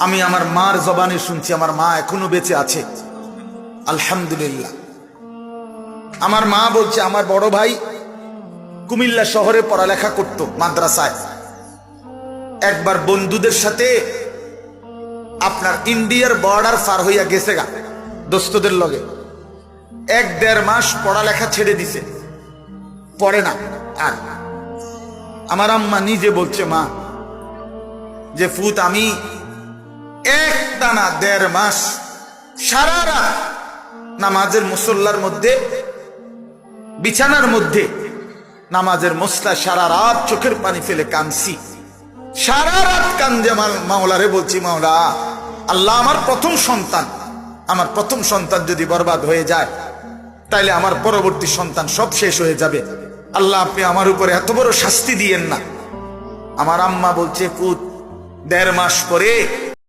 আমি আমার মার জবানে শুনছি, আমার মা এখনো বেঁচে আছে, আলহামদুলিল্লাহ। আমার মা বলছে আমার বড় ভাই কুমিল্লা শহরে পড়ালেখা করত মাদ্রাসায়, একবার বন্ধুদের সাথে আপনার ইন্ডিয়ার বর্ডার পার হইয়া গেছে গা দোস্তদের লগে, 1-1.5 মাস পড়ালেখা ছেড়ে দিছে, পড়ে না। আর আমার আম্মা নিজে বলছে মা যে ফুত আমি একটানা 1.5 মাস সারা রাত নামাজের মুসল্লার মধ্যে, বিছানার মধ্যে নামাজের মসলা সারা রাত চোখের পানি ফেলে কাঁদছি, সারা রাত কান্দে মাওলারে বলছি মাওলা আল্লাহ আমার প্রথম সন্তান যদি বরবাদ হয়ে যায় তাইলে আমার পরবর্তী সন্তান সব শেষ হয়ে যাবে, আল্লাহ আপনি আমার উপরে এত বড় শাস্তি দিয়েন না। আমার আম্মা বলছে পুত 1.5 মাস পরে